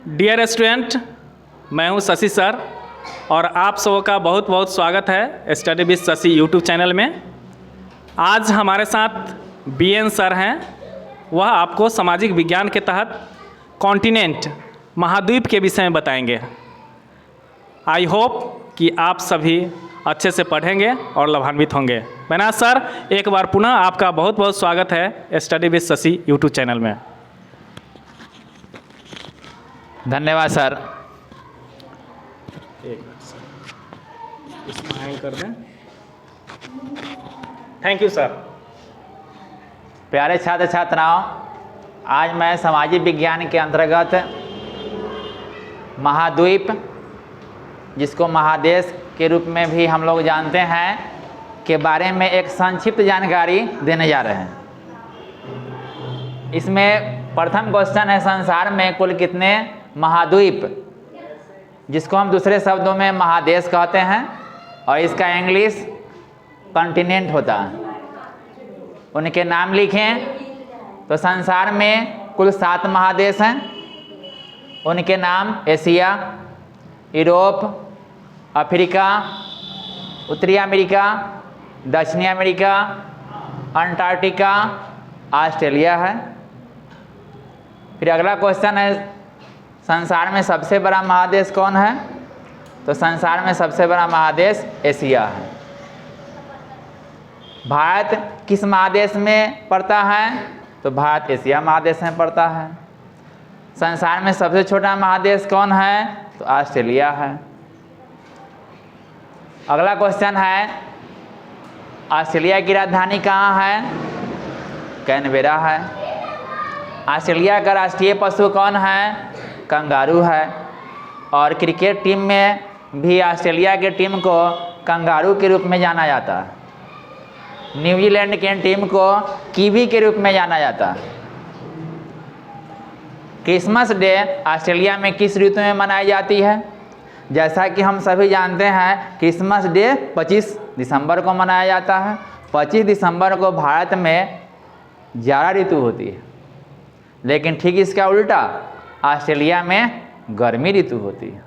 Dear student, मैं हूं Shashi sir और आप सबों का बहुत बहुत स्वागत है study with Shashi YouTube channel में। आज हमारे साथ बीएन सर हैं। वह आपको सामाजिक विज्ञान के तहत कॉन्टिनेंट महाद्वीप के विषय में बताएंगे। आई होप कि आप सभी अच्छे से पढ़ेंगे और लाभान्वित होंगे। बैनाथ सर, एक बार पुनः आपका बहुत बहुत स्वागत है study with Shashi YouTube channel में। धन्यवाद सर। एक मिनट सर, इसमें हैंग कर दें। Thank you sir. प्यारे छात्र छात्राओं, आज मैं सामाजिक विज्ञान के अंतर्गत महाद्वीप, जिसको महादेश के रूप में भी हम लोग जानते हैं, के बारे में एक संक्षिप्त जानकारी देने जा रहे हैं। इसमें प्रथम क्वेश्चन है, संसार में कुल कितने महाद्वीप, जिसको हम दूसरे शब्दों में महादेश कहते हैं, और इसका इंग्लिश कॉन्टिनेंट होता है। उनके नाम लिखें तो संसार में कुल 7 महादेश हैं। उनके नाम एशिया, यूरोप, अफ्रीका, उत्तरी अमेरिका, दक्षिणी अमेरिका, अंटार्कटिका, ऑस्ट्रेलिया है। फिर अगला क्वेश्चन है, संसार में सबसे बड़ा महादेश कौन है? तो संसार में सबसे बड़ा महादेश एशिया है। भारत किस महादेश में पड़ता है? तो भारत एशिया महादेश में पड़ता है। संसार में सबसे छोटा महादेश कौन है? तो ऑस्ट्रेलिया है। अगला क्वेश्चन है, ऑस्ट्रेलिया की राजधानी कहाँ है? कैनबेरा है। ऑस्ट्रेलिया का राष्ट्रीय पशु कौन है? कंगारू है। और क्रिकेट टीम में भी ऑस्ट्रेलिया के टीम को कंगारू के रूप में जाना जाता है। न्यूजीलैंड के टीम को कीवी के रूप में जाना जाता है। क्रिसमस डे ऑस्ट्रेलिया में किस ऋतु में मनाई जाती है? जैसा कि हम सभी जानते हैं, क्रिसमस डे 25 दिसंबर को मनाया जाता है। 25 दिसंबर को भारत में जाड़ा ऋतु होती है, लेकिन ठीक इसका उल्टा ऑस्ट्रेलिया में गर्मी ऋतु होती है।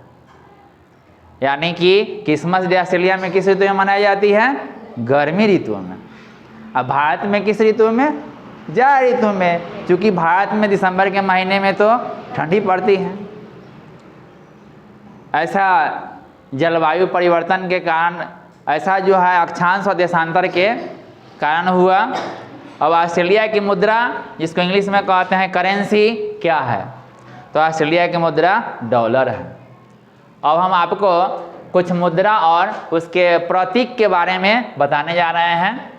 यानी कि क्रिसमस डे ऑस्ट्रेलिया में किस ऋतु में मनाई जाती है? गर्मी ऋतु में। अब भारत में किस ऋतु में? जाड़ा ऋतु में, क्योंकि भारत में दिसंबर के महीने में तो ठंडी पड़ती है। ऐसा जलवायु परिवर्तन के कारण, ऐसा जो है अक्षांश और देशांतर के कारण हुआ। अब ऑस्ट्रेलिया की मुद्रा, जिसको इंग्लिश में कहते हैं करेंसी, क्या है? तो ऑस्ट्रेलिया की मुद्रा डॉलर है। अब हम आपको कुछ मुद्रा और उसके प्रतीक के बारे में बताने जा रहे हैं।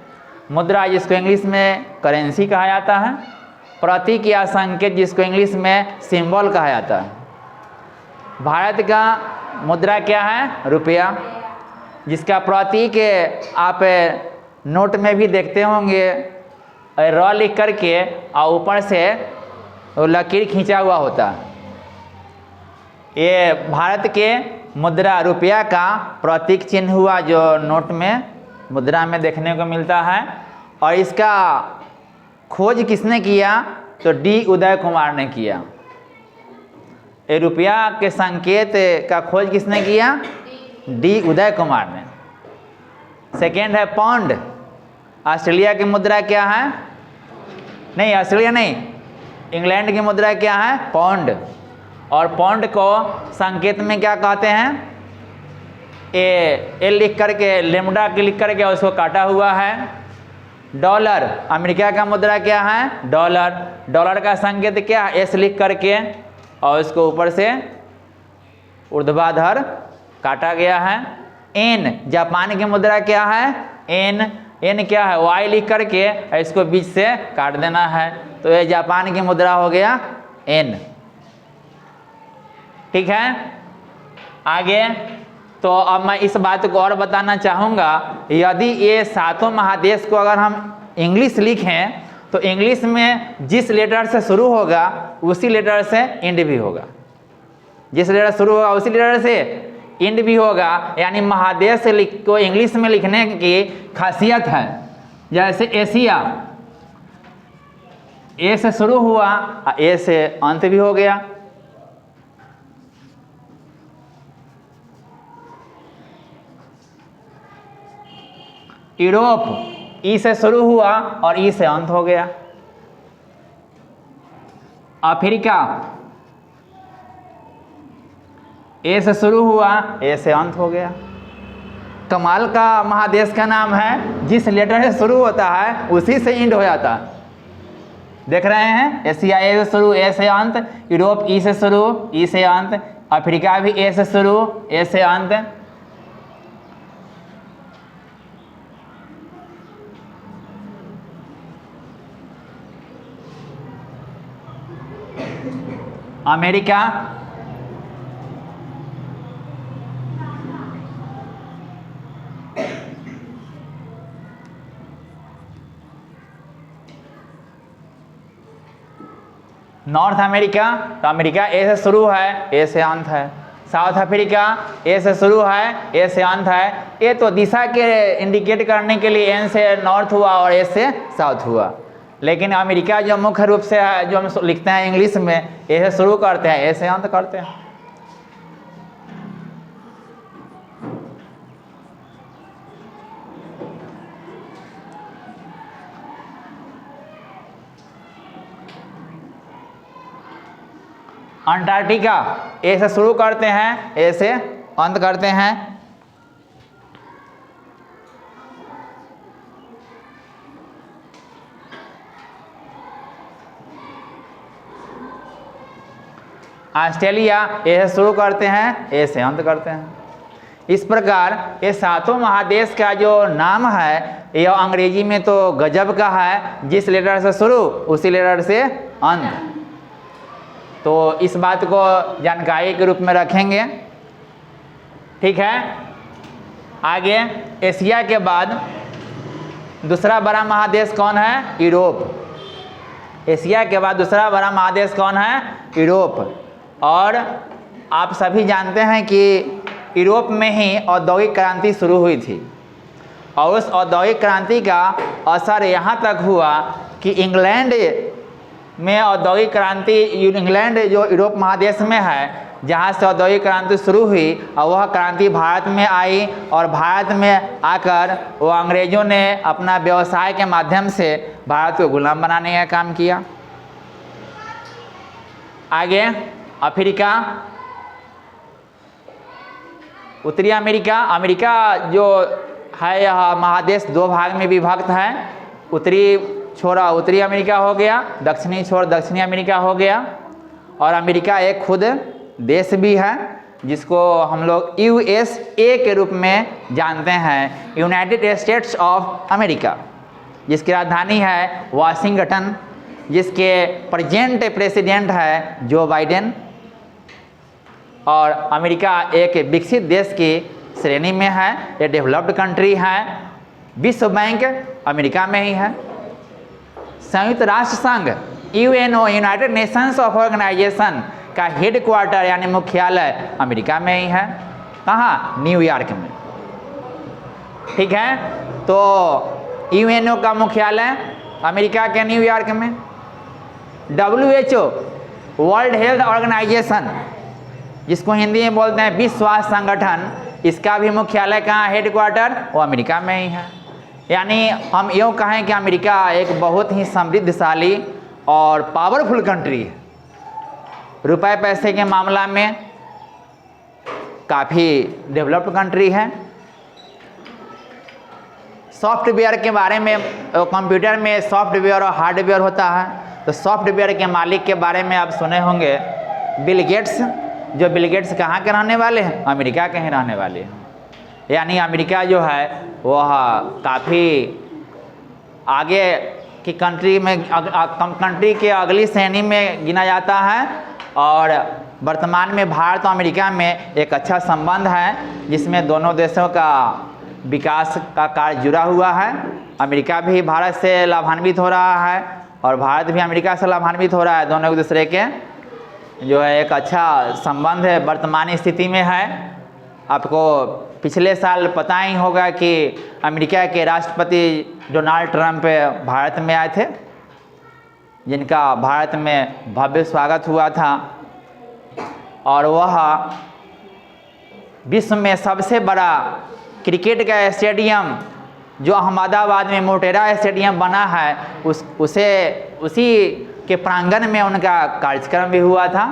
मुद्रा, जिसको इंग्लिश में करेंसी कहा जाता है, प्रतीक या संकेत, जिसको इंग्लिश में सिंबल कहा जाता है। भारत का मुद्रा क्या है? रुपया, जिसका प्रतीक आप नोट में भी देखते होंगे, र लिख करके और ऊपर से लकीर खींचा हुआ होता है। ये भारत के मुद्रा रुपया का प्रतीक चिन्ह हुआ, जो नोट में मुद्रा में देखने को मिलता है। और इसका खोज किसने किया? तो डी उदय कुमार ने किया। ये रुपया के संकेत का खोज किसने किया? डी उदय कुमार ने। सेकेंड है पाउंड। ऑस्ट्रेलिया की मुद्रा क्या है? नहीं, ऑस्ट्रेलिया नहीं, इंग्लैंड की मुद्रा क्या है? पाउंड। और पाउंड को संकेत में क्या कहते हैं? ए लिख करके, लेमडा के लिख करके उसको काटा हुआ है। डॉलर, अमेरिका का मुद्रा क्या है? डॉलर। डॉलर का संकेत क्या है? एस लिख करके और इसको ऊपर से ऊर्ध्वाधर काटा गया है। एन, जापान की मुद्रा क्या है? एन। एन क्या है? वाई लिख करके इसको बीच से काट देना है, तो ये जापान की मुद्रा हो गया एन। ठीक है, आगे। तो अब मैं इस बात को और बताना चाहूँगा, यदि ये 7 महादेश को अगर हम इंग्लिश लिखें, तो इंग्लिश में जिस लेटर से शुरू होगा उसी लेटर से एंड भी होगा। जिस लेटर शुरू होगा उसी लेटर से एंड भी होगा। यानी महादेश को इंग्लिश में लिखने की खासियत है। जैसे एशिया, ए से शुरू हुआ, ए से अंत भी हो गया। यूरोप ई से शुरू हुआ और ई से अंत हो गया। अफ्रीका ए से शुरू हुआ, ए से अंत हो गया। कमाल का महादेश का नाम है, जिस लेटर से शुरू होता है उसी से एंड हो जाता है। देख रहे हैं, एशिया ए से शुरू, ए से अंत, यूरोप ई से शुरू, ई से अंत, अफ्रीका भी ए से शुरू, ए से अंत। अमेरिका नॉर्थ अमेरिका, तो अमेरिका ए से शुरू है, ए से अंत है। साउथ अफ्रीका ए से शुरू है, ए से अंत है। ए तो दिशा के इंडिकेट करने के लिए एन से नॉर्थ हुआ और ए से साउथ हुआ। लेकिन अमेरिका जो मुख्य रूप से है, जो हम लिखते हैं इंग्लिश में, ए से शुरू करते हैं, ए से अंत करते हैं। अंटार्कटिका ए से शुरू करते हैं, ए से अंत करते हैं। ऑस्ट्रेलिया ए से शुरू करते हैं, ए से अंत करते हैं। इस प्रकार ये सातों महादेश का जो नाम है यह अंग्रेजी में तो गजब का है, जिस लेटर से शुरू उसी लेटर से अंत। तो इस बात को जानकारी के रूप में रखेंगे, ठीक है। आगे एशिया के बाद दूसरा बड़ा महादेश कौन है? यूरोप। एशिया के बाद दूसरा बड़ा महादेश कौन है? यूरोप। और आप सभी जानते हैं कि यूरोप में ही औद्योगिक क्रांति शुरू हुई थी और उस औद्योगिक क्रांति का असर यहाँ तक हुआ कि इंग्लैंड में औद्योगिक क्रांति, इंग्लैंड जो यूरोप महादेश में है जहाँ से औद्योगिक क्रांति शुरू हुई और वह क्रांति भारत में आई और भारत में आकर वो अंग्रेज़ों ने अपना व्यवसाय के माध्यम से भारत को गुलाम बनाने का काम किया। आगे अफ्रीका, उत्तरी अमेरिका। अमेरिका जो है यह महादेश दो भाग में विभक्त है। उत्तरी छोरा उत्तरी अमेरिका हो गया, दक्षिणी छोर दक्षिणी अमेरिका हो गया। और अमेरिका एक खुद देश भी है जिसको हम लोग USA के रूप में जानते हैं, यूनाइटेड स्टेट्स ऑफ अमेरिका, जिसकी राजधानी है वाशिंगटन, जिसके प्रेजेंट प्रेसिडेंट है जो बाइडेन। और अमेरिका एक विकसित देश की श्रेणी में है, ये डेवलप्ड कंट्री है। विश्व बैंक अमेरिका में ही है। संयुक्त राष्ट्र संघ UNO, united nations of organisation का हेड क्वार्टर यानी मुख्यालय अमेरिका में ही है। कहाँ? न्यूयॉर्क में, ठीक है। तो UNO का मुख्यालय अमेरिका के न्यूयॉर्क में। WHO, वर्ल्ड हेल्थ ऑर्गेनाइजेशन, जिसको हिंदी में बोलते हैं विश्व स्वास्थ्य संगठन, इसका भी मुख्यालय कहाँ? हेड क्वार्टर वो अमेरिका में ही है। यानी हम यूँ कहें कि अमेरिका एक बहुत ही समृद्धशाली और पावरफुल कंट्री है। रुपए पैसे के मामला में काफ़ी डेवलप्ड कंट्री है। सॉफ्टवेयर के बारे में, कंप्यूटर में सॉफ्टवेयर और हार्डवेयर होता है, तो सॉफ्टवेयर के मालिक के बारे में आप सुने होंगे बिल गेट्स। जो बिल गेट्स कहाँ के रहने वाले हैं? अमेरिका के ही रहने वाले हैं। यानी अमेरिका जो है वह काफ़ी आगे की कंट्री में, कंट्री के अगली श्रेणी में गिना जाता है। और वर्तमान में भारत और अमेरिका में एक अच्छा संबंध है जिसमें दोनों देशों का विकास का कार्य जुड़ा हुआ है। अमेरिका भी भारत से लाभान्वित हो रहा है और भारत भी अमेरिका से लाभान्वित हो रहा है। दोनों एक दूसरे के जो है एक अच्छा संबंध है वर्तमान स्थिति में है। आपको पिछले साल पता ही होगा कि अमेरिका के राष्ट्रपति डोनाल्ड ट्रंप भारत में आए थे, जिनका भारत में भव्य स्वागत हुआ था। और वह विश्व में सबसे बड़ा क्रिकेट का स्टेडियम जो अहमदाबाद में मोटेरा स्टेडियम बना है उसी के प्रांगण में उनका कार्यक्रम भी हुआ था।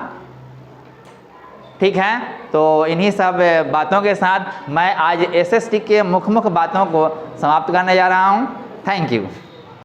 ठीक है, तो इन्हीं सब बातों के साथ मैं आज एसएसटी के मुख्य बातों को समाप्त करने जा रहा हूँ। Thank you.